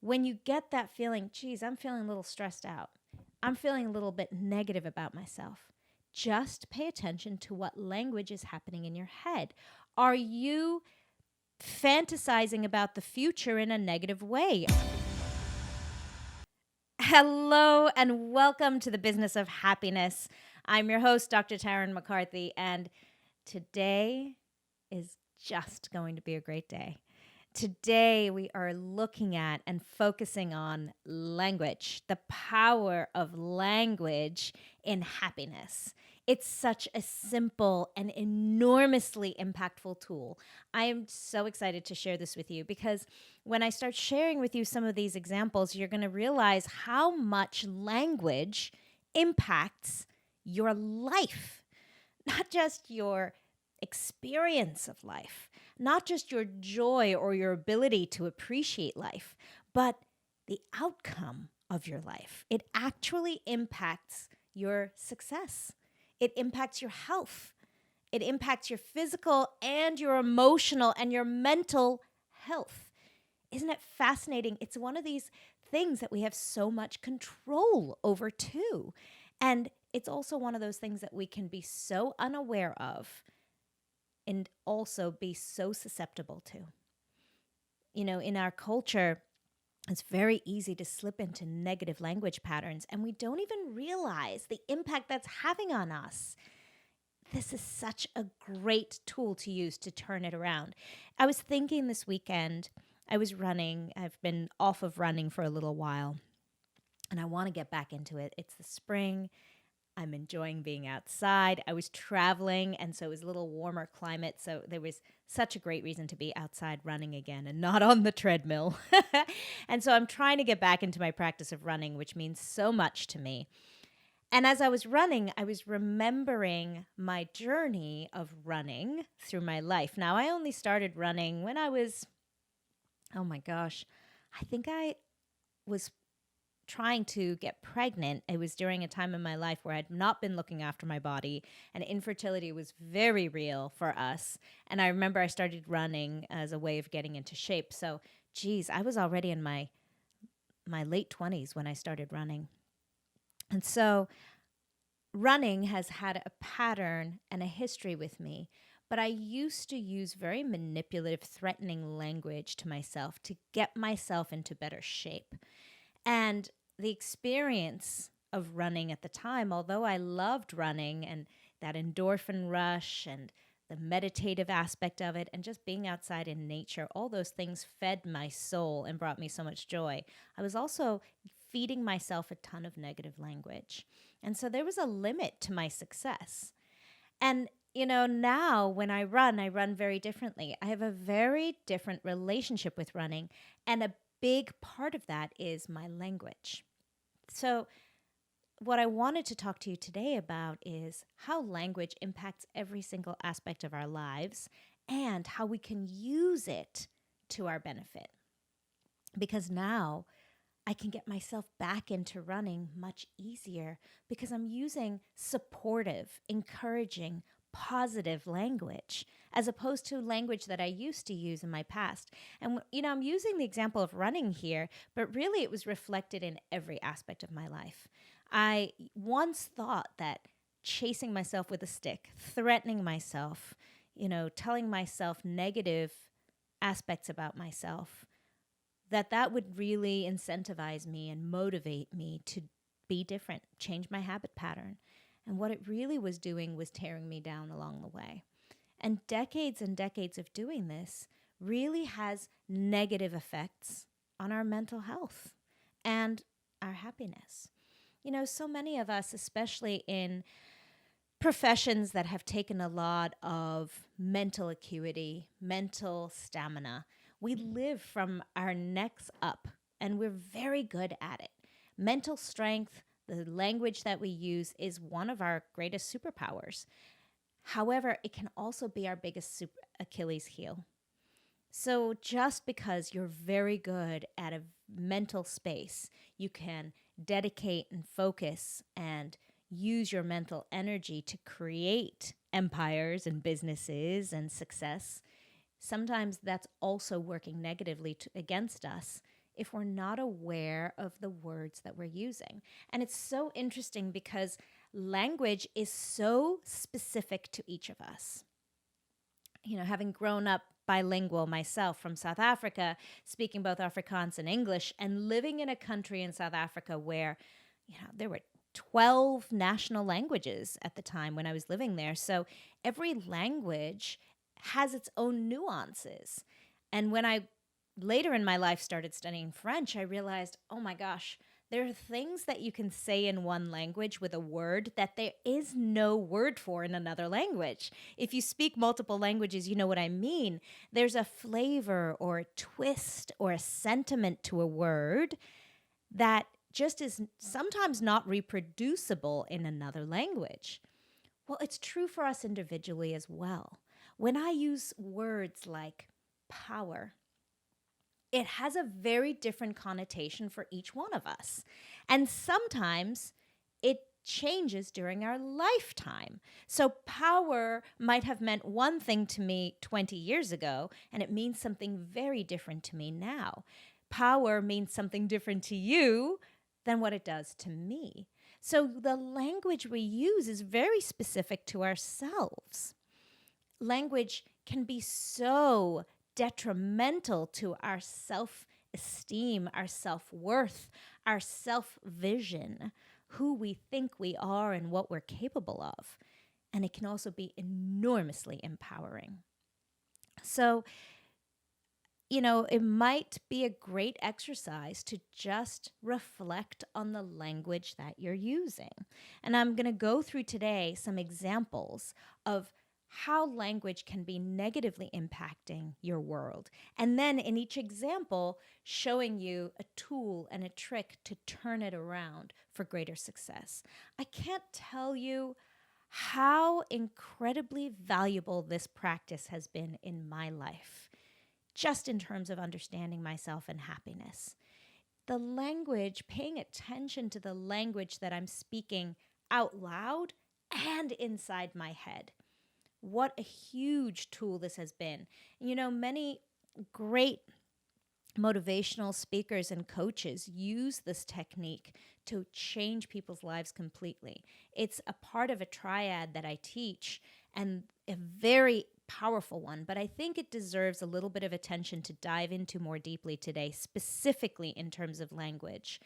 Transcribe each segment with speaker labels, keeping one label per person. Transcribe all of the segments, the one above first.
Speaker 1: when you get that feeling, geez, I'm feeling a little stressed out, I'm feeling a little bit negative about myself, just pay attention to what language is happening in your head. Are you fantasizing about the future in a negative way? Hello and welcome to the Business of Happiness. I'm your host, Dr. Tarryn MacCarthy, and today is just going to be a great day. Today, we are looking at and focusing on language, the power of language in happiness. It's such a simple and enormously impactful tool. I am so excited to share this with you because when I start sharing with you some of these examples, you're going to realize how much language impacts your life, not just your experience of life, not just your joy or your ability to appreciate life, but the outcome of your life. It actually impacts your success. It impacts your health. It impacts your physical and your emotional and your mental health. Isn't it fascinating? It's one of these things that we have so much control over too. And it's also one of those things that we can be so unaware of and also be so susceptible to. You know, in our culture, it's very easy to slip into negative language patterns, and we don't even realize the impact that's having on us. This is such a great tool to use to turn it around. I was thinking this weekend, I was running. I've been off of running for a little while, and I want to get back into it. It's the spring. I'm enjoying being outside. I was traveling, and so it was a little warmer climate, so there was such a great reason to be outside running again and not on the treadmill. And so I'm trying to get back into my practice of running, which means so much to me. And as I was running, I was remembering my journey of running through my life. Now, I only started running when I was, oh my gosh, I think I was trying to get pregnant. It was during a time in my life where I'd not been looking after my body, and infertility was very real for us. And I remember I started running as a way of getting into shape. So, geez, I was already in my late 20s when I started running. And so running has had a pattern and a history with me, but I used to use very manipulative, threatening language to myself to get myself into better shape. And the experience of running at the time, although I loved running and that endorphin rush and the meditative aspect of it and just being outside in nature, all those things fed my soul and brought me so much joy. I was also feeding myself a ton of negative language. And so there was a limit to my success. And you know, now when I run very differently. I have a very different relationship with running, and a big part of that is my language. So what I wanted to talk to you today about is how language impacts every single aspect of our lives and how we can use it to our benefit. Because now I can get myself back into running much easier because I'm using supportive, encouraging, positive language as opposed to language that I used to use in my past. And, you know, I'm using the example of running here, but really it was reflected in every aspect of my life. I once thought that chasing myself with a stick, threatening myself, you know, telling myself negative aspects about myself, that would really incentivize me and motivate me to be different, change my habit pattern. And what it really was doing was tearing me down along the way. And decades of doing this really has negative effects on our mental health and our happiness. You know, so many of us, especially in professions that have taken a lot of mental acuity, mental stamina, we live from our necks up, and we're very good at it. Mental strength, the language that we use, is one of our greatest superpowers. However, it can also be our biggest Achilles heel. So just because you're very good at a mental space, you can dedicate and focus and use your mental energy to create empires and businesses and success. Sometimes that's also working negatively against us if we're not aware of the words that we're using. And it's so interesting because language is so specific to each of us. Having grown up bilingual myself from South Africa, speaking both Afrikaans and English, and living in a country in South Africa where, there were 12 national languages at the time when I was living there. So every language has its own nuances. And when I later in my life started studying French, I realized, oh my gosh, there are things that you can say in one language with a word that there is no word for in another language. If you speak multiple languages, you know what I mean. There's a flavor or a twist or a sentiment to a word that just is sometimes not reproducible in another language. Well, it's true for us individually as well. When I use words like power, it has a very different connotation for each one of us. And sometimes it changes during our lifetime. So power might have meant one thing to me 20 years ago, and it means something very different to me now. Power means something different to you than what it does to me. So the language we use is very specific to ourselves. Language can be so detrimental to our self-esteem, our self-worth, our self-vision, who we think we are and what we're capable of. And it can also be enormously empowering. So, it might be a great exercise to just reflect on the language that you're using. And I'm going to go through today some examples of how language can be negatively impacting your world. And then in each example, showing you a tool and a trick to turn it around for greater success. I can't tell you how incredibly valuable this practice has been in my life, just in terms of understanding myself and happiness. The language, paying attention to the language that I'm speaking out loud and inside my head. What a huge tool this has been. Many great motivational speakers and coaches use this technique to change people's lives completely. It's a part of a triad that I teach, and a very powerful one, but I think it deserves a little bit of attention to dive into more deeply today, specifically in terms of language.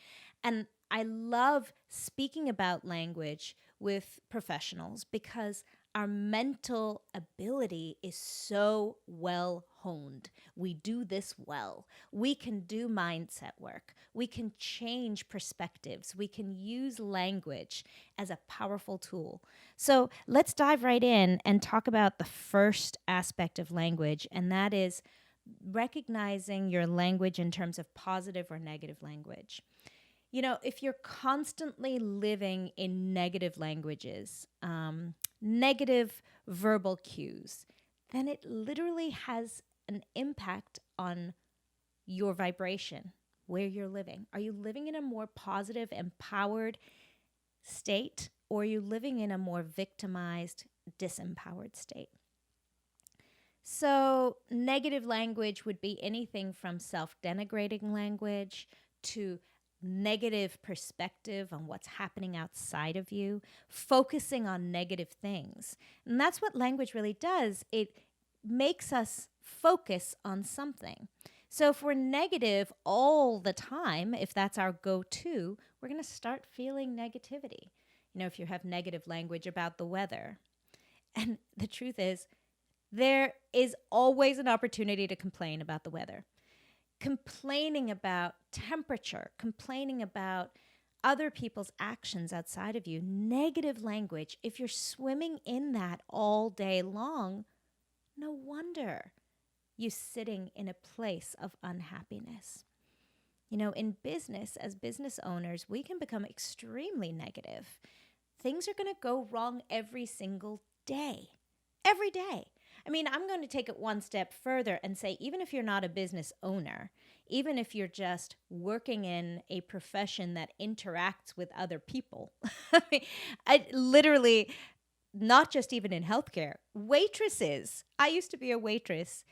Speaker 1: And I love speaking about language with professionals because our mental ability is so well honed. We do this well. We can do mindset work. We can change perspectives. We can use language as a powerful tool. So let's dive right in and talk about the first aspect of language, and that is recognizing your language in terms of positive or negative language. If you're constantly living in negative languages, negative verbal cues, then it literally has an impact on your vibration, where you're living. Are you living in a more positive, empowered state, or are you living in a more victimized, disempowered state? So negative language would be anything from self-denigrating language to negative perspective on what's happening outside of you, focusing on negative things. And that's what language really does. It makes us focus on something. So if we're negative all the time, if that's our go-to, we're going to start feeling negativity. If you have negative language about the weather. And the truth is, there is always an opportunity to complain about the weather. Complaining about temperature, complaining about other people's actions outside of you, negative language, if you're swimming in that all day long, no wonder you're sitting in a place of unhappiness. In business, as business owners, we can become extremely negative. Things are going to go wrong every single day. Every day. I'm going to take it one step further and say, even if you're not a business owner, even if you're just working in a profession that interacts with other people, I literally, not just even in healthcare, waitresses. I used to be a waitress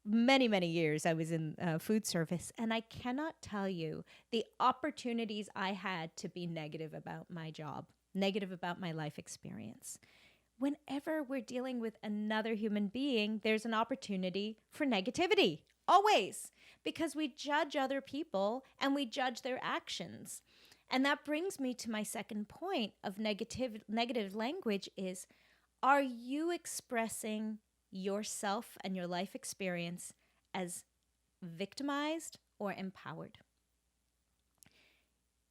Speaker 1: many, many years I was in food service, and I cannot tell you the opportunities I had to be negative about my job, negative about my life experience. Whenever we're dealing with another human being, there's an opportunity for negativity, always, because we judge other people and we judge their actions. And that brings me to my second point of negative language is, are you expressing yourself and your life experience as victimized or empowered?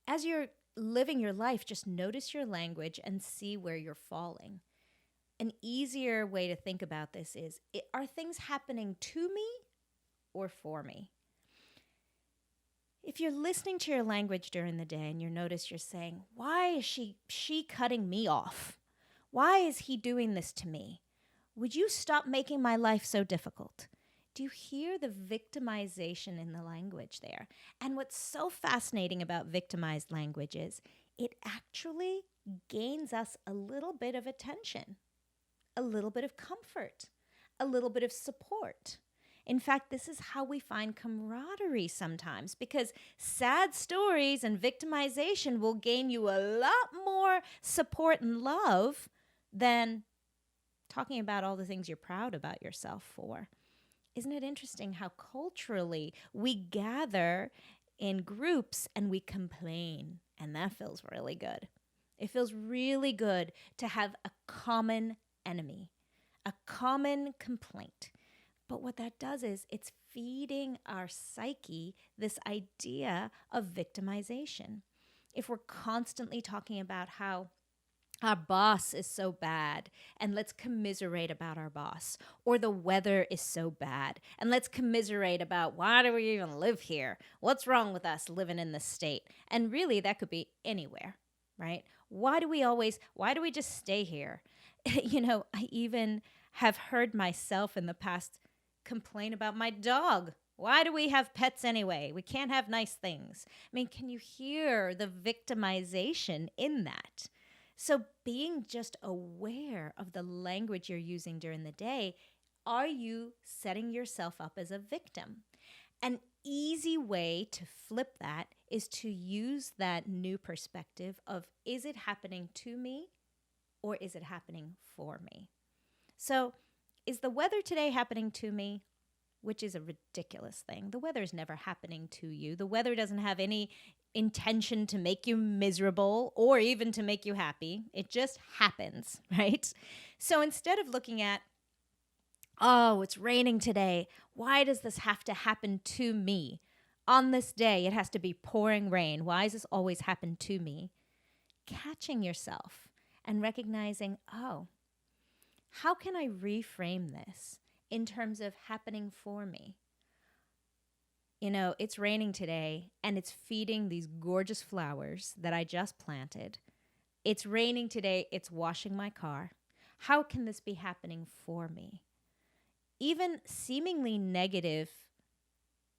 Speaker 1: As you're living your life, just notice your language and see where you're falling. An easier way to think about this is, are things happening to me or for me? If you're listening to your language during the day and you notice you're saying, why is she cutting me off? Why is he doing this to me? Would you stop making my life so difficult? Do you hear the victimization in the language there? And what's so fascinating about victimized language is it actually gains us a little bit of attention, a little bit of comfort, a little bit of support. In fact, this is how we find camaraderie sometimes, because sad stories and victimization will gain you a lot more support and love than talking about all the things you're proud about yourself for. Isn't it interesting how culturally we gather in groups and we complain, and that feels really good. It feels really good to have a common enemy, a common complaint. But what that does is it's feeding our psyche this idea of victimization. If we're constantly talking about how our boss is so bad, and let's commiserate about our boss, or the weather is so bad, and let's commiserate about why do we even live here? What's wrong with us living in this state? And really, that could be anywhere, right? Why do we just stay here? I even have heard myself in the past complain about my dog. Why do we have pets anyway? We can't have nice things. I mean, can you hear the victimization in that? So being just aware of the language you're using during the day, are you setting yourself up as a victim? An easy way to flip that is to use that new perspective of, is it happening to me or is it happening for me? So is the weather today happening to me? Which is a ridiculous thing. The weather is never happening to you. The weather doesn't have any intention to make you miserable or even to make you happy. It just happens, right? So instead of looking at, oh, it's raining today, why does this have to happen to me? On this day, it has to be pouring rain. Why does this always happen to me? Catching yourself and recognizing, oh, how can I reframe this in terms of happening for me? It's raining today and it's feeding these gorgeous flowers that I just planted. It's raining today, it's washing my car. How can this be happening for me? Even seemingly negative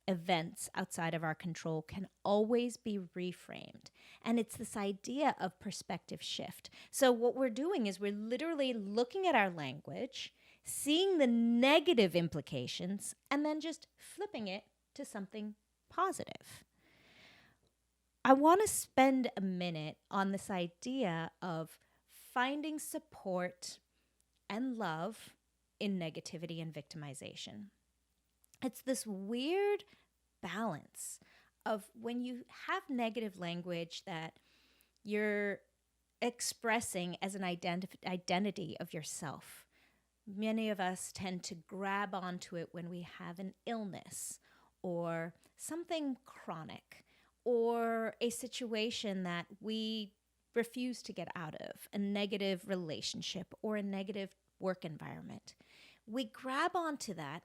Speaker 1: events outside of our control can always be reframed. And it's this idea of perspective shift. So what we're doing is we're literally looking at our language, seeing the negative implications, and then just flipping it to something positive. I want to spend a minute on this idea of finding support and love in negativity and victimization. It's this weird balance of when you have negative language that you're expressing as an identity of yourself. Many of us tend to grab onto it when we have an illness or something chronic or a situation that we refuse to get out of, a negative relationship or a negative work environment. We grab onto that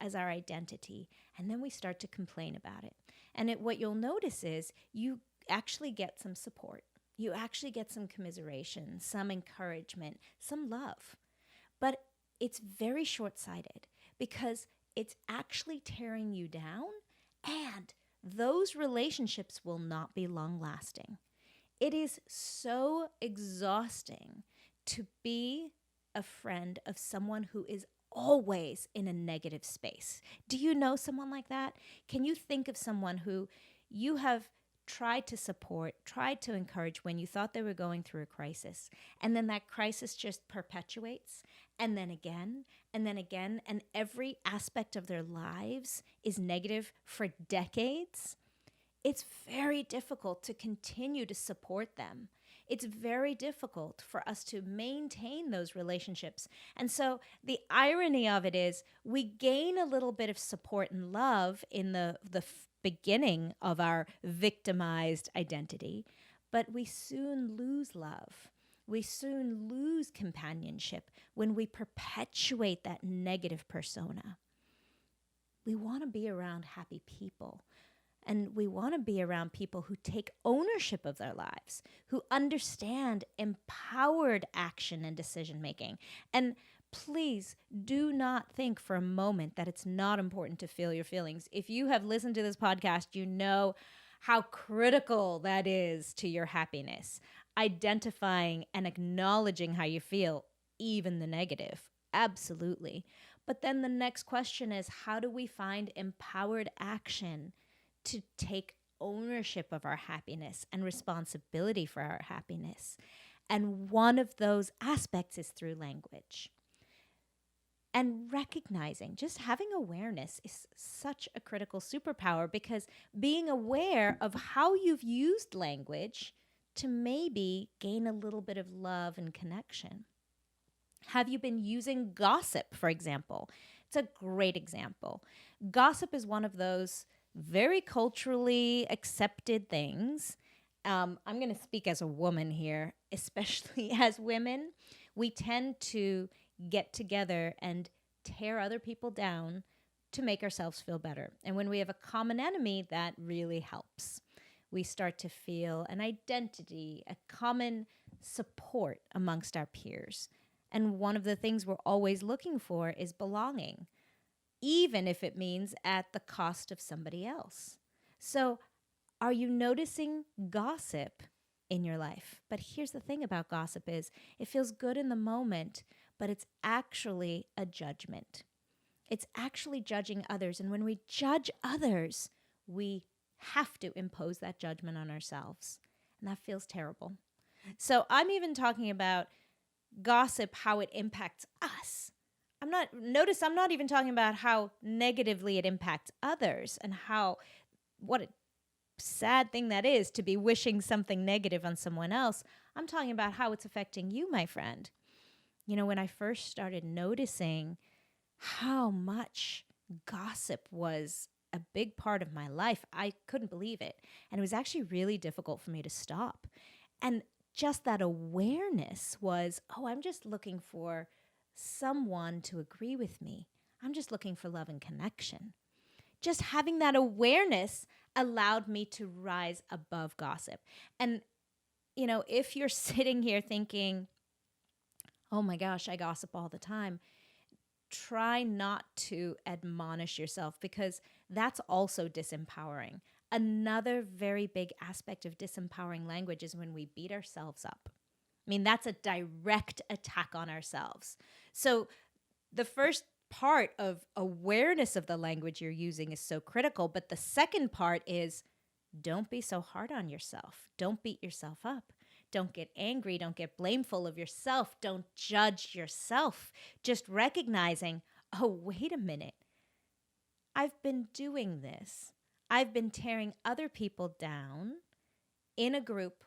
Speaker 1: as our identity, and then we start to complain about it. And what you'll notice is you actually get some support. You actually get some commiseration, some encouragement, some love. But it's very short-sighted because it's actually tearing you down, and those relationships will not be long-lasting. It is so exhausting to be a friend of someone who is always in a negative space. Do you know someone like that? Can you think of someone who you have tried to support, tried to encourage when you thought they were going through a crisis, and then that crisis just perpetuates, and then again, and then again, and every aspect of their lives is negative for decades? It's very difficult to continue to support them. It's very difficult for us to maintain those relationships. And so the irony of it is we gain a little bit of support and love in the beginning of our victimized identity, but we soon lose love. We soon lose companionship when we perpetuate that negative persona. We want to be around happy people. And we want to be around people who take ownership of their lives, who understand empowered action and decision making. And please do not think for a moment that it's not important to feel your feelings. If you have listened to this podcast, you know how critical that is to your happiness. Identifying and acknowledging how you feel, even the negative. Absolutely. But then the next question is, how do we find empowered action to take ownership of our happiness and responsibility for our happiness? And one of those aspects is through language. And recognizing, just having awareness is such a critical superpower, because being aware of how you've used language to maybe gain a little bit of love and connection. Have you been using gossip, for example? It's a great example. Gossip is one of those very culturally accepted things. I'm going to speak as a woman here, especially as women. We tend to get together and tear other people down to make ourselves feel better. And when we have a common enemy, that really helps. We start to feel an identity, a common support amongst our peers. And one of the things we're always looking for is belonging, even if it means at the cost of somebody else. So are you noticing gossip in your life? But here's the thing about gossip is it feels good in the moment, but it's actually a judgment. It's actually judging others. And when we judge others, we have to impose that judgment on ourselves. And that feels terrible. So I'm even talking about gossip, how it impacts us. I'm not even talking about how negatively it impacts others and what a sad thing that is to be wishing something negative on someone else. I'm talking about how it's affecting you, my friend. You know, when I first started noticing how much gossip was a big part of my life, I couldn't believe it. And it was actually really difficult for me to stop. And just that awareness was, I'm just looking for someone to agree with me. I'm just looking for love and connection. Just having that awareness allowed me to rise above gossip. And, you know, if you're sitting here thinking, oh my gosh, I gossip all the time, try not to admonish yourself, because that's also disempowering. Another very big aspect of disempowering language is when we beat ourselves up. I mean, that's a direct attack on ourselves. So the first part of awareness of the language you're using is so critical. But the second part is, don't be so hard on yourself. Don't beat yourself up. Don't get angry. Don't get blameful of yourself. Don't judge yourself. Just recognizing, wait a minute. I've been doing this. I've been tearing other people down in a group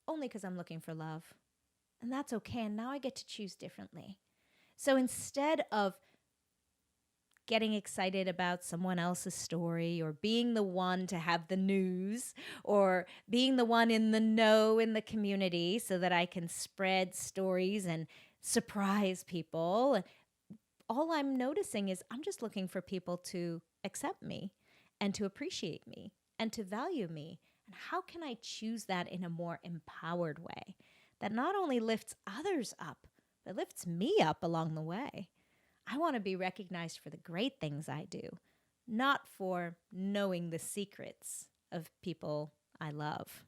Speaker 1: only because I'm looking for love. And that's okay. And now I get to choose differently. So instead of getting excited about someone else's story, or being the one to have the news, or being the one in the know in the community so that I can spread stories and surprise people, all I'm noticing is I'm just looking for people to accept me and to appreciate me and to value me. And how can I choose that in a more empowered way that not only lifts others up, but lifts me up along the way? I want to be recognized for the great things I do, not for knowing the secrets of people I love.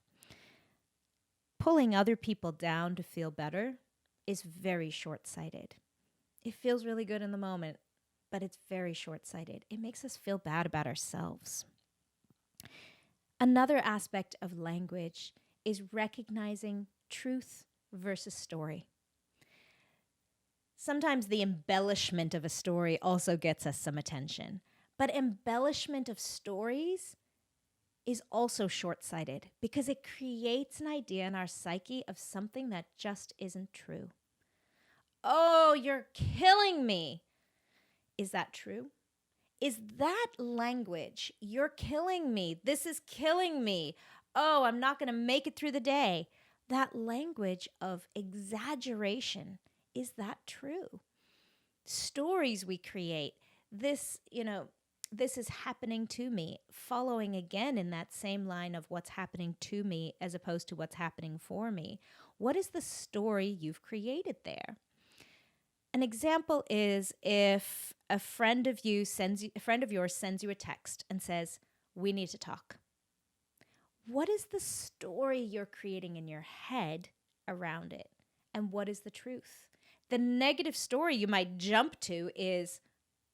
Speaker 1: Pulling other people down to feel better is very short-sighted. It feels really good in the moment, but it's very short-sighted. It makes us feel bad about ourselves. Another aspect of language is recognizing truth versus story. Sometimes the embellishment of a story also gets us some attention, but embellishment of stories is also short-sighted because it creates an idea in our psyche of something that just isn't true. Oh, you're killing me. Is that true? Is that language? You're killing me. This is killing me. Oh, I'm not going to make it through the day. That language of exaggeration, is that true? Stories we create, this is happening to me, following again in that same line of what's happening to me as opposed to what's happening for me. What is the story you've created there? An example is if a friend of yours sends you a text and says, "We need to talk." What is the story you're creating in your head around it? And what is the truth? The negative story you might jump to is,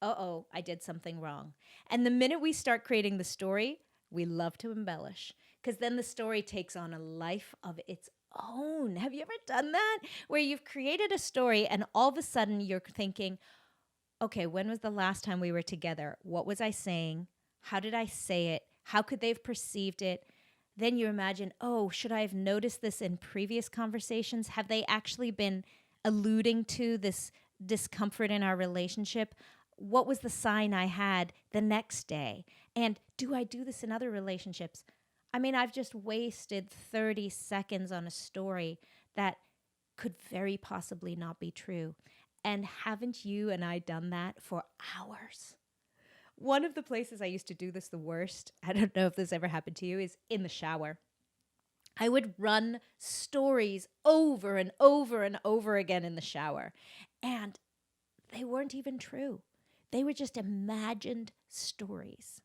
Speaker 1: uh-oh, I did something wrong. And the minute we start creating the story, we love to embellish because then the story takes on a life of its own. Have you ever done that? Where you've created a story and all of a sudden you're thinking, okay, when was the last time we were together? What was I saying? How did I say it? How could they have perceived it? Then you imagine, oh, should I have noticed this in previous conversations? Have they actually been alluding to this discomfort in our relationship? What was the sign I had the next day? And do I do this in other relationships? I mean, I've just wasted 30 seconds on a story that could very possibly not be true. And haven't you and I done that for hours? One of the places I used to do this the worst, I don't know if this ever happened to you, is in the shower. I would run stories over and over and over again in the shower. And they weren't even true. They were just imagined stories.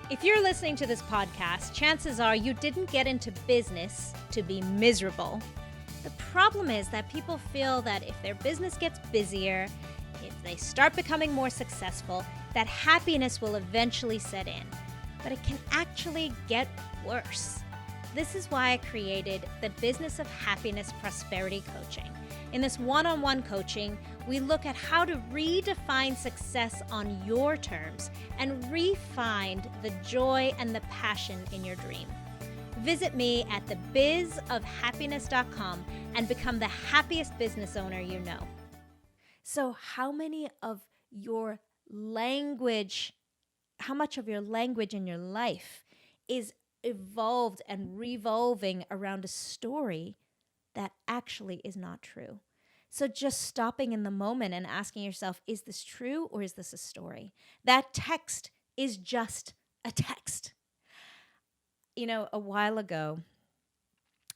Speaker 1: If you're listening to this podcast, chances are you didn't get into business to be miserable. The problem is that people feel that if their business gets busier, if they start becoming more successful, that happiness will eventually set in. But it can actually get worse. This is why I created the Business of Happiness Prosperity Coaching. In this one-on-one coaching, we look at how to redefine success on your terms and re-find the joy and the passion in your dream. Visit me at thebizofhappiness.com and become the happiest business owner you know. So how much of your language in your life is evolved and revolving around a story that actually is not true? So just stopping in the moment and asking yourself, is this true or is this a story? That text is just a text. You know, a while ago,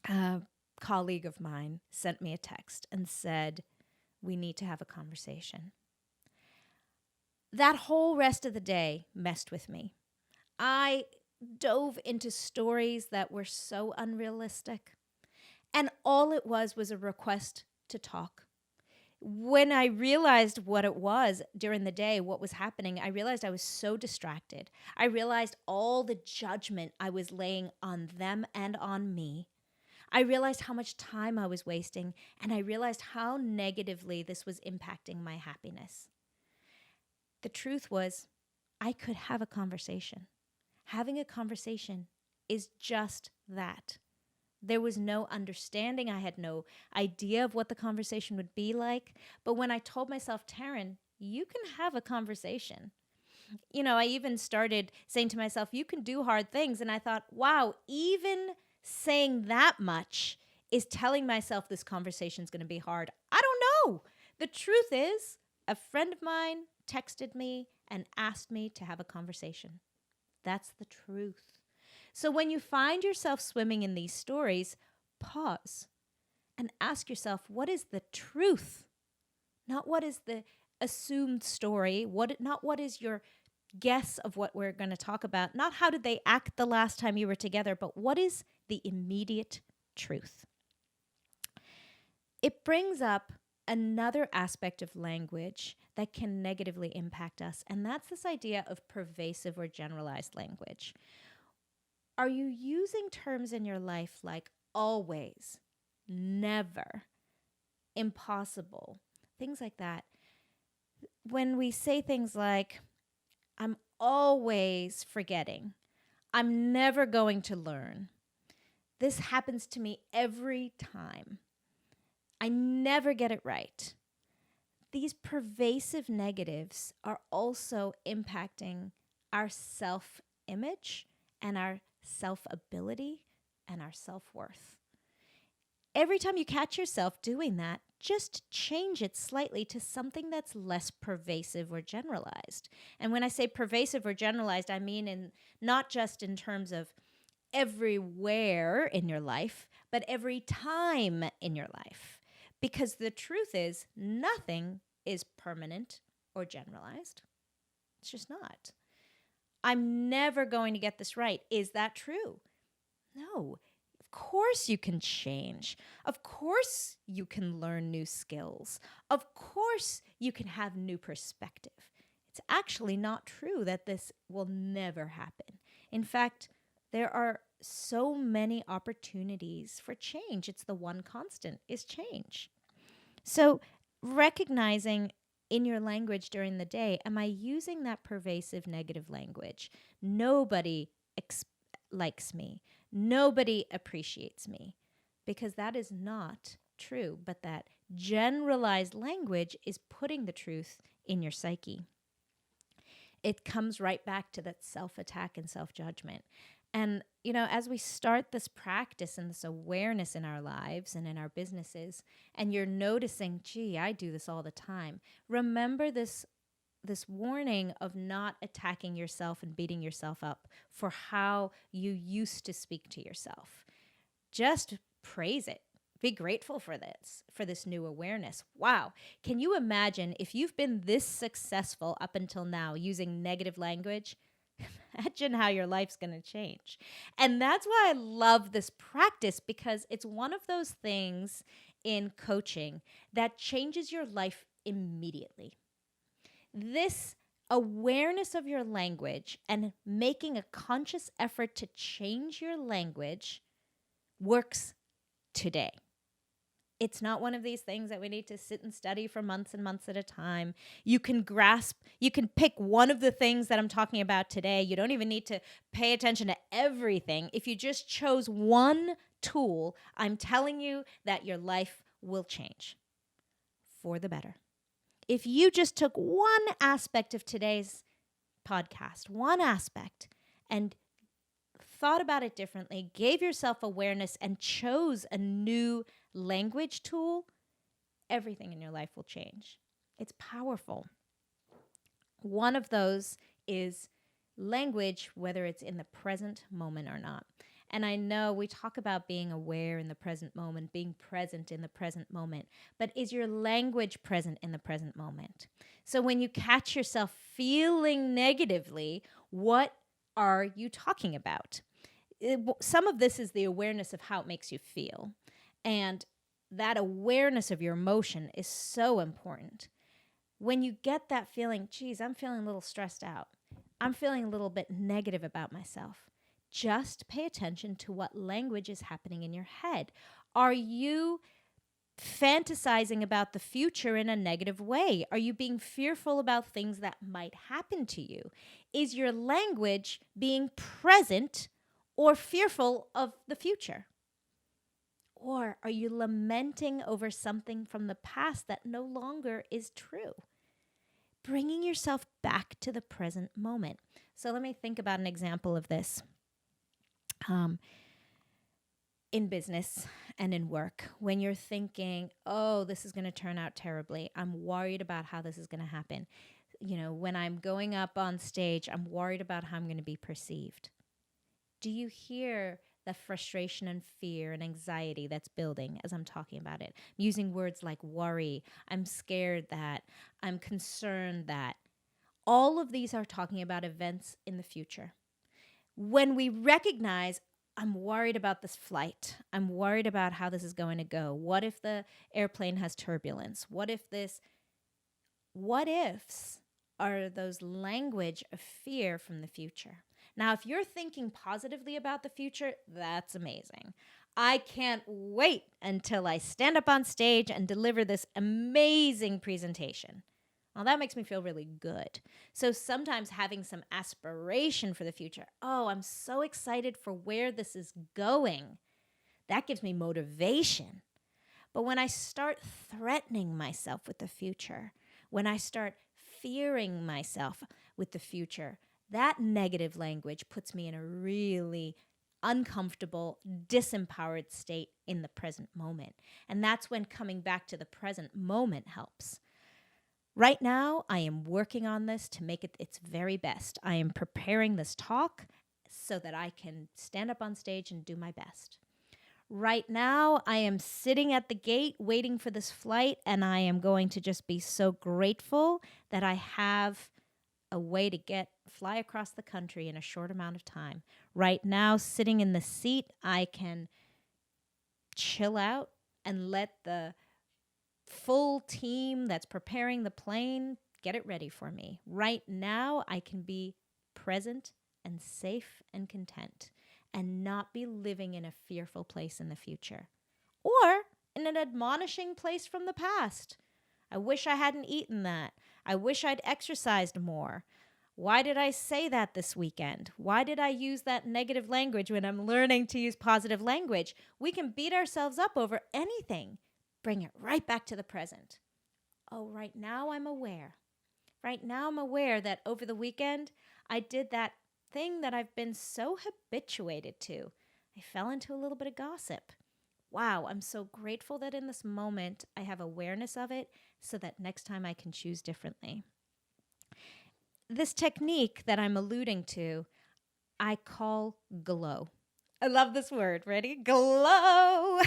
Speaker 1: a colleague of mine sent me a text and said, we need to have a conversation. That whole rest of the day messed with me. I dove into stories that were so unrealistic. And all it was a request to talk. When I realized what it was during the day, what was happening, I realized I was so distracted. I realized all the judgment I was laying on them and on me. I realized how much time I was wasting, and I realized how negatively this was impacting my happiness. The truth was, I could have a conversation. Having a conversation is just that. There was no understanding. I had no idea of what the conversation would be like. But when I told myself, Tarryn, you can have a conversation. You know, I even started saying to myself, you can do hard things. And I thought, wow, even saying that much is telling myself this conversation is going to be hard. I don't know. The truth is, a friend of mine texted me and asked me to have a conversation. That's the truth. So when you find yourself swimming in these stories, pause and ask yourself, what is the truth? Not what is the assumed story, not what is your guess of what we're going to talk about, not how did they act the last time you were together, but what is the immediate truth? It brings up another aspect of language that can negatively impact us, and that's this idea of pervasive or generalized language. Are you using terms in your life like always, never, impossible, things like that? When we say things like, I'm always forgetting, I'm never going to learn, this happens to me every time, I never get it right. These pervasive negatives are also impacting our self-image and our self-ability and our self-worth. Every time you catch yourself doing that, just change it slightly to something that's less pervasive or generalized. And when I say pervasive or generalized, I mean not just in terms of everywhere in your life, but every time in your life. Because the truth is, nothing is permanent or generalized. It's just not. I'm never going to get this right. Is that true? No. Of course you can change. Of course you can learn new skills. Of course you can have new perspective. It's actually not true that this will never happen. In fact, there are so many opportunities for change. It's the one constant is change. So recognizing in your language during the day, am I using that pervasive negative language? Nobody likes me. Nobody appreciates me. Because that is not true, but that generalized language is putting the truth in your psyche. It comes right back to that self-attack and self-judgment. And, as we start this practice and this awareness in our lives and in our businesses, and you're noticing, gee, I do this all the time, remember this warning of not attacking yourself and beating yourself up for how you used to speak to yourself. Just praise it. Be grateful for this new awareness. Wow. Can you imagine if you've been this successful up until now using negative language? Imagine how your life's going to change. And that's why I love this practice, because it's one of those things in coaching that changes your life immediately. This awareness of your language and making a conscious effort to change your language works today. It's not one of these things that we need to sit and study for months and months at a time. You can pick one of the things that I'm talking about today. You don't even need to pay attention to everything. If you just chose one tool, I'm telling you that your life will change for the better. If you just took one aspect of today's podcast, one aspect, and thought about it differently, gave yourself awareness, and chose a new language tool, everything in your life will change. It's powerful. One of those is language, whether it's in the present moment or not. And I know we talk about being aware in the present moment, being present in the present moment, but is your language present in the present moment? So when you catch yourself feeling negatively, what are you talking about? Some of this is the awareness of how it makes you feel. And that awareness of your emotion is so important. When you get that feeling, geez, I'm feeling a little stressed out, I'm feeling a little bit negative about myself, just pay attention to what language is happening in your head. Are you fantasizing about the future in a negative way? Are you being fearful about things that might happen to you? Is your language being present or fearful of the future? Or are you lamenting over something from the past that no longer is true? Bringing yourself back to the present moment. So let me think about an example of this. In business and in work, when you're thinking, oh, this is going to turn out terribly, I'm worried about how this is going to happen. When I'm going up on stage, I'm worried about how I'm going to be perceived. Do you hear the frustration and fear and anxiety that's building as I'm talking about it? I'm using words like worry, I'm scared that, I'm concerned that. All of these are talking about events in the future. When we recognize, I'm worried about this flight. I'm worried about how this is going to go. What if the airplane has turbulence? What ifs are those language of fear from the future. Now, if you're thinking positively about the future, that's amazing. I can't wait until I stand up on stage and deliver this amazing presentation. Well, that makes me feel really good. So sometimes having some aspiration for the future, oh, I'm so excited for where this is going, that gives me motivation. But when I start threatening myself with the future, when I start fearing myself with the future, that negative language puts me in a really uncomfortable, disempowered state in the present moment. And that's when coming back to the present moment helps. Right now, I am working on this to make it its very best. I am preparing this talk so that I can stand up on stage and do my best. Right now, I am sitting at the gate waiting for this flight, and I am going to just be so grateful that I have a way to fly across the country in a short amount of time. Right now, sitting in the seat, I can chill out and let the full team that's preparing the plane get it ready for me. Right now, I can be present and safe and content and not be living in a fearful place in the future or in an admonishing place from the past. I wish I hadn't eaten that. I wish I'd exercised more. Why did I say that this weekend? Why did I use that negative language when I'm learning to use positive language? We can beat ourselves up over anything. Bring it right back to the present. Oh, right now I'm aware. Right now I'm aware that over the weekend, I did that thing that I've been so habituated to. I fell into a little bit of gossip. Wow, I'm so grateful that in this moment I have awareness of it so that next time I can choose differently. This technique that I'm alluding to, I call glow. I love this word. Ready? Glow.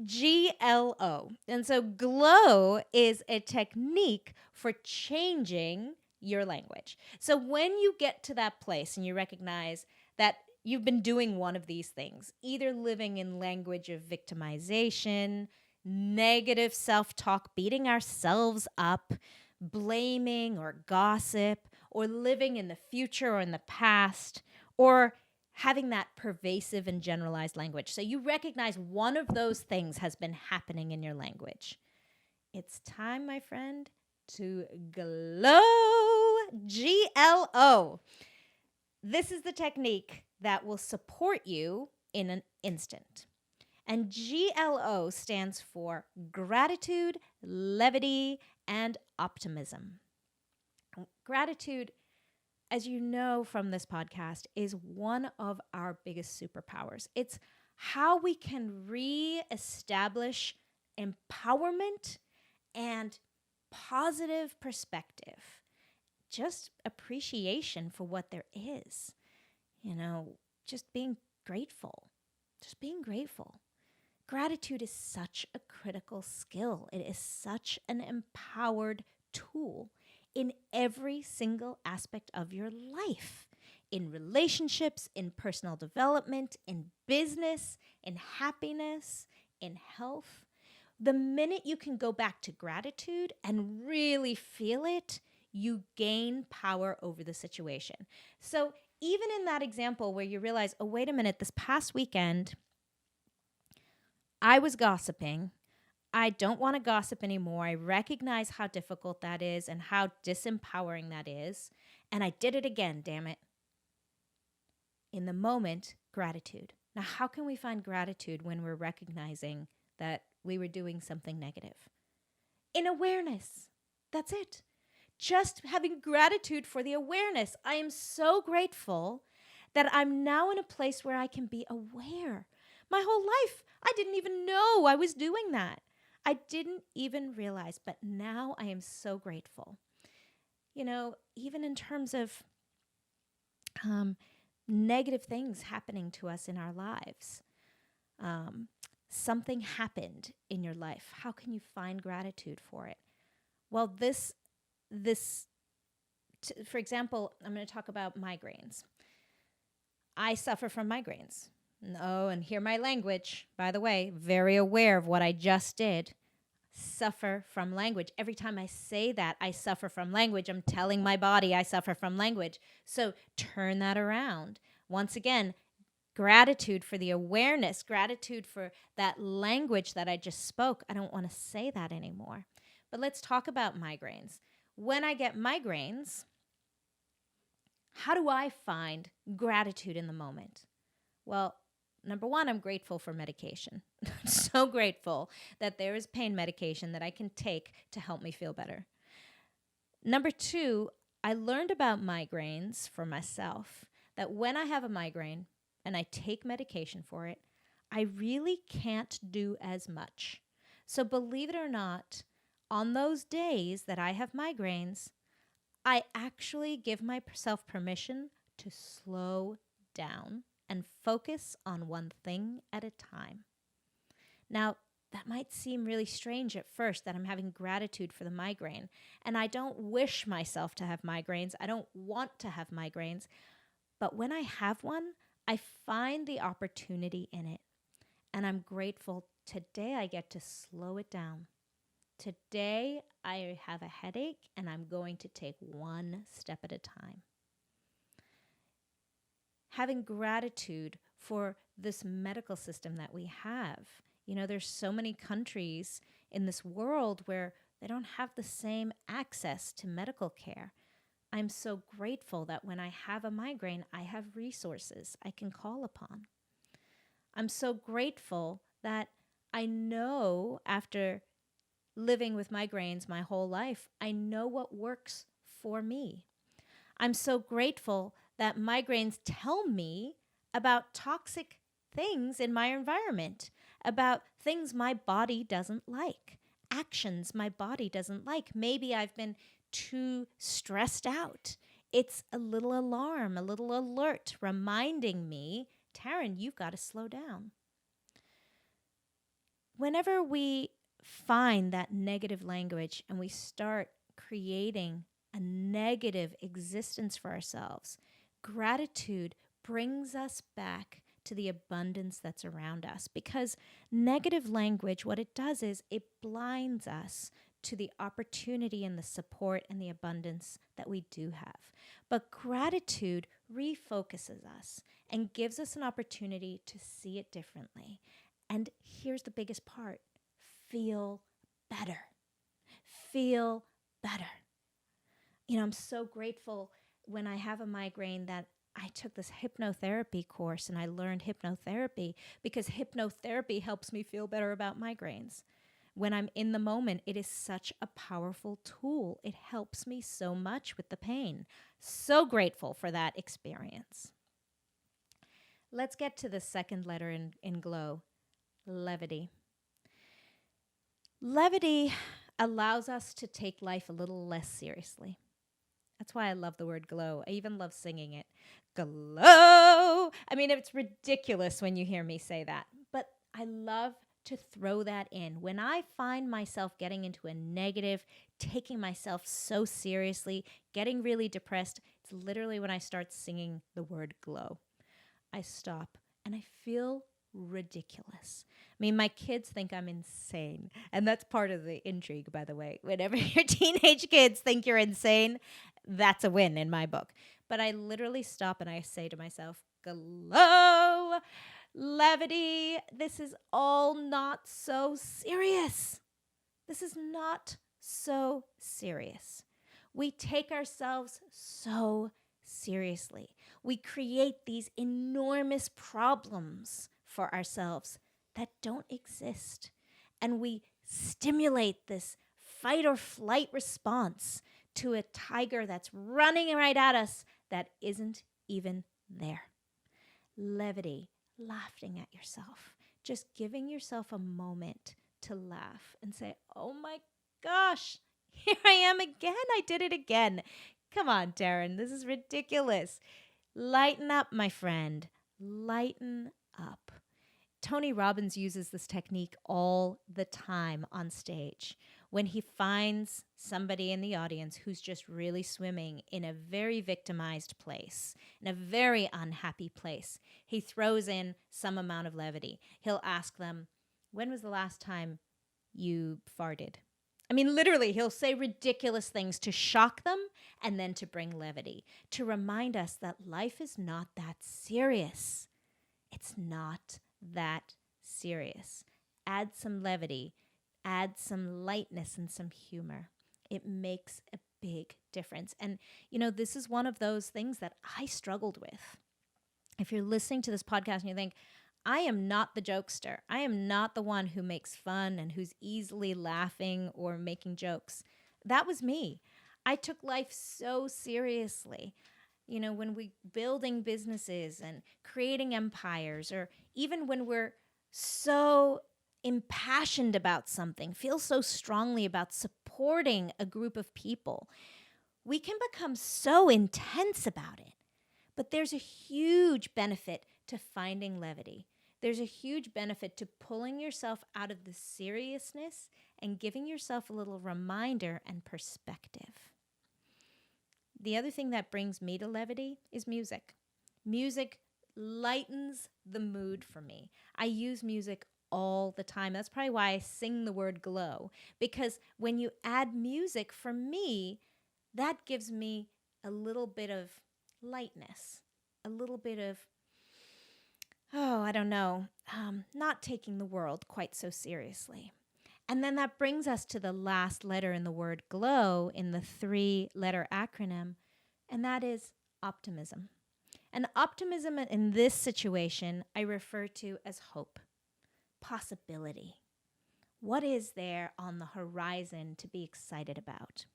Speaker 1: GLO. And so glow is a technique for changing your language. So when you get to that place and you recognize that you've been doing one of these things, either living in language of victimization, negative self-talk, beating ourselves up, blaming or gossip, or living in the future or in the past, or having that pervasive and generalized language. So you recognize one of those things has been happening in your language. It's time, my friend, to glow. GLO. This is the technique that will support you in an instant. And GLO stands for gratitude, levity, and optimism. Gratitude, as you know from this podcast, is one of our biggest superpowers. It's how we can reestablish empowerment and positive perspective, just appreciation for what there is, just being grateful, Gratitude is such a critical skill. It is such an empowered tool in every single aspect of your life, in relationships, in personal development, in business, in happiness, in health. The minute you can go back to gratitude and really feel it, you gain power over the situation. So even in that example where you realize, oh, wait a minute, this past weekend, I was gossiping. I don't want to gossip anymore. I recognize how difficult that is and how disempowering that is. And I did it again, damn it. In the moment, gratitude. Now, how can we find gratitude when we're recognizing that we were doing something negative? In awareness. That's it. Just having gratitude for the awareness. I am so grateful that I'm now in a place where I can be aware. My whole life, I didn't even know I was doing that. I didn't even realize, but now I am so grateful. Even in terms of negative things happening to us in our lives. Something happened in your life. How can you find gratitude for it? Well, for example, I'm going to talk about migraines. I suffer from migraines. Oh, and hear my language, by the way, very aware of what I just did. Suffer from language. Every time I say that, I suffer from language. I'm telling my body I suffer from language. So turn that around. Once again, gratitude for the awareness, gratitude for that language that I just spoke. I don't want to say that anymore. But let's talk about migraines. When I get migraines, how do I find gratitude in the moment? Well, number one, I'm grateful for medication. I'm so grateful that there is pain medication that I can take to help me feel better. Number two, I learned about migraines for myself, that when I have a migraine and I take medication for it, I really can't do as much. So believe it or not, on those days that I have migraines, I actually give myself permission to slow down and focus on one thing at a time. Now, that might seem really strange at first that I'm having gratitude for the migraine. And I don't wish myself to have migraines. I don't want to have migraines. But when I have one, I find the opportunity in it. And I'm grateful today I get to slow it down. Today I have a headache and I'm going to take one step at a time. Having gratitude for this medical system that we have. You know, there's so many countries in this world where they don't have the same access to medical care. I'm so grateful that when I have a migraine, I have resources I can call upon. I'm so grateful that I know after living with migraines my whole life, I know what works for me. I'm so grateful that migraines tell me about toxic things in my environment, about things my body doesn't like, actions my body doesn't like. Maybe I've been too stressed out. It's a little alarm, a little alert reminding me, Tarryn, you've got to slow down. Whenever we find that negative language and we start creating a negative existence for ourselves, gratitude brings us back to the abundance that's around us. Because negative language, what it does is it blinds us to the opportunity and the support and the abundance that we do have. But gratitude refocuses us and gives us an opportunity to see it differently. And here's the biggest part: feel better. Feel better. You know, I'm so grateful when I have a migraine that I took this hypnotherapy course and I learned hypnotherapy, because hypnotherapy helps me feel better about migraines. When I'm in the moment, it is such a powerful tool. It helps me so much with the pain. So grateful for that experience. Let's get to the second letter in GLOW, levity. Levity allows us to take life a little less seriously. That's why I love the word glow. I even love singing it. Glow! I mean, it's ridiculous when you hear me say that, but I love to throw that in. When I find myself getting into a negative, taking myself so seriously, getting really depressed, it's literally when I start singing the word glow. I stop and I feel ridiculous. I mean, my kids think I'm insane. And that's part of the intrigue, by the way. Whenever your teenage kids think you're insane, that's a win in my book. But I literally stop and I say to myself, glow, levity, this is all not so serious. This is not so serious. We take ourselves so seriously. We create these enormous problems for ourselves that don't exist. And we stimulate this fight or flight response to a tiger that's running right at us that isn't even there. Levity, laughing at yourself, just giving yourself a moment to laugh and say, oh my gosh, here I am again. I did it again. Come on, Tarryn, this is ridiculous. Lighten up, my friend. Lighten up. Tony Robbins uses this technique all the time on stage. when he finds somebody in the audience who's just really swimming in a very victimized place, in a very unhappy place, he throws in some amount of levity. He'll ask them, when was the last time you farted? I mean, literally, he'll say ridiculous things to shock them and then to bring levity, to remind us that life is not that serious. It's not that serious. Add some levity, add some lightness and some humor. It makes a big difference. And, this is one of those things that I struggled with. If you're listening to this podcast and you think, I am not the jokester. I am not the one who makes fun and who's easily laughing or making jokes. That was me. I took life so seriously. When we building businesses and creating empires, or even when we're so impassioned about something, feel so strongly about supporting a group of people, we can become so intense about it. But there's a huge benefit to finding levity. There's a huge benefit to pulling yourself out of the seriousness and giving yourself a little reminder and perspective. The other thing that brings me to levity is music. Music lightens the mood for me. I use music all the time. That's probably why I sing the word glow, because when you add music, for me, that gives me a little bit of lightness, a little bit of, not taking the world quite so seriously. And then that brings us to the last letter in the word glow in the 3-letter acronym, and that is optimism. And optimism in this situation, I refer to as hope, possibility. What is there on the horizon to be excited about?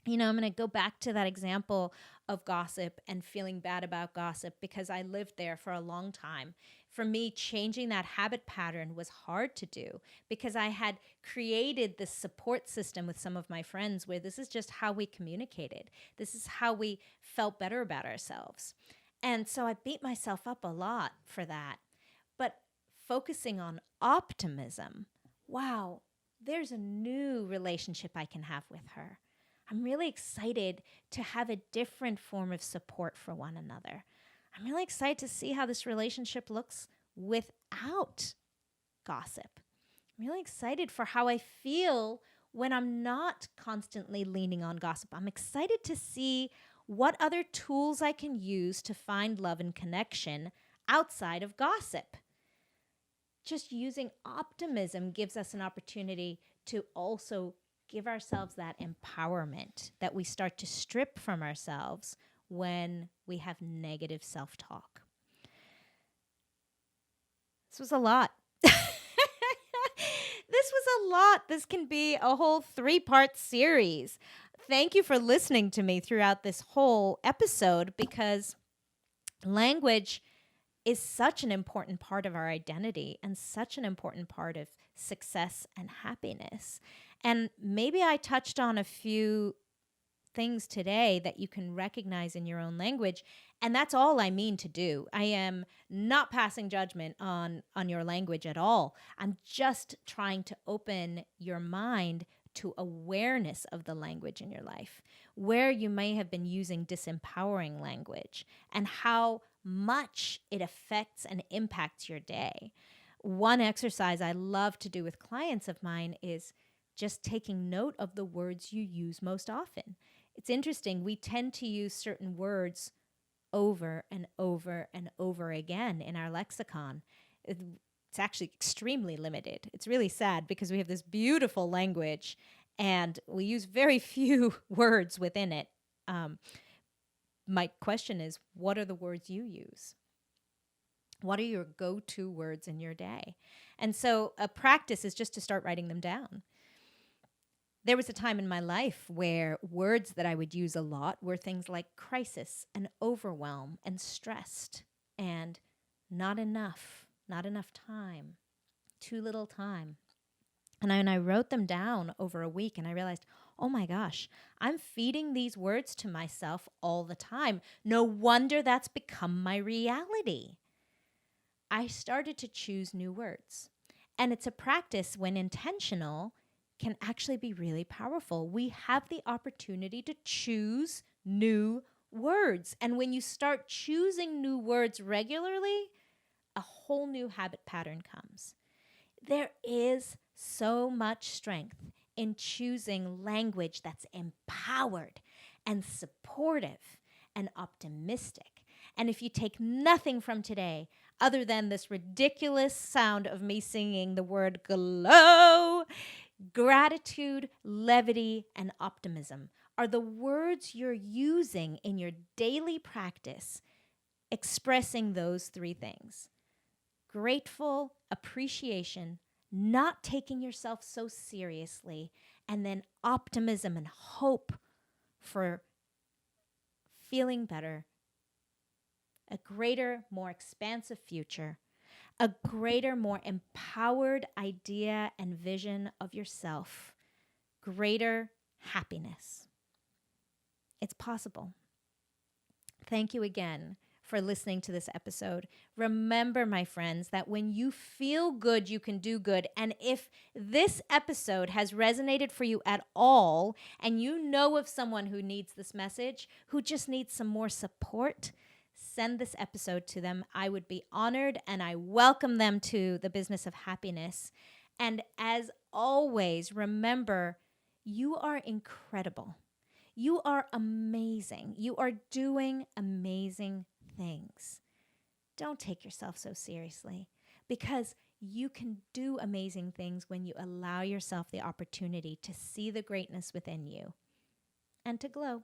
Speaker 1: I'm going to go back to that example of gossip and feeling bad about gossip because I lived there for a long time. For me, changing that habit pattern was hard to do because I had created this support system with some of my friends where this is just how we communicated. This is how we felt better about ourselves. And so I beat myself up a lot for that. But focusing on optimism, wow, there's a new relationship I can have with her. I'm really excited to have a different form of support for one another. I'm really excited to see how this relationship looks without gossip. I'm really excited for how I feel when I'm not constantly leaning on gossip. I'm excited to see what other tools I can use to find love and connection outside of gossip. Just using optimism gives us an opportunity to also give ourselves that empowerment that we start to strip from ourselves when we have negative self-talk. This was a lot. This was a lot. This can be a whole 3-part series. Thank you for listening to me throughout this whole episode, because language is such an important part of our identity and such an important part of success and happiness. And maybe I touched on a few things today that you can recognize in your own language, and that's all I mean to do. I am not passing judgment on your language at all. I'm just trying to open your mind to awareness of the language in your life, where you may have been using disempowering language and how much it affects and impacts your day. One exercise I love to do with clients of mine is just taking note of the words you use most often. It's interesting. We tend to use certain words over and over and over again in our lexicon. It's actually extremely limited. It's really sad because we have this beautiful language and we use very few words within it. My question is, what are the words you use? What are your go-to words in your day? And so a practice is just to start writing them down. There was a time in my life where words that I would use a lot were things like crisis and overwhelm and stressed and not enough time, too little time. And when I wrote them down over a week and I realized, oh my gosh, I'm feeding these words to myself all the time. No wonder that's become my reality. I started to choose new words. And it's a practice, when intentional, can actually be really powerful. We have the opportunity to choose new words. And when you start choosing new words regularly, a whole new habit pattern comes. There is so much strength in choosing language that's empowered and supportive and optimistic. And if you take nothing from today other than this ridiculous sound of me singing the word glow, gratitude, levity, and optimism are the words you're using in your daily practice expressing those three things: grateful, appreciation, not taking yourself so seriously, and then optimism and hope for feeling better, a greater, more expansive future, a greater, more empowered idea and vision of yourself, greater happiness. It's possible. Thank you again for listening to this episode. Remember, my friends, that when you feel good, you can do good. And if this episode has resonated for you at all, and you know of someone who needs this message, who just needs some more support, send this episode to them. I would be honored, and I welcome them to the business of happiness. And as always, remember, you are incredible. You are amazing. You are doing amazing things. Don't take yourself so seriously, because you can do amazing things when you allow yourself the opportunity to see the greatness within you and to glow.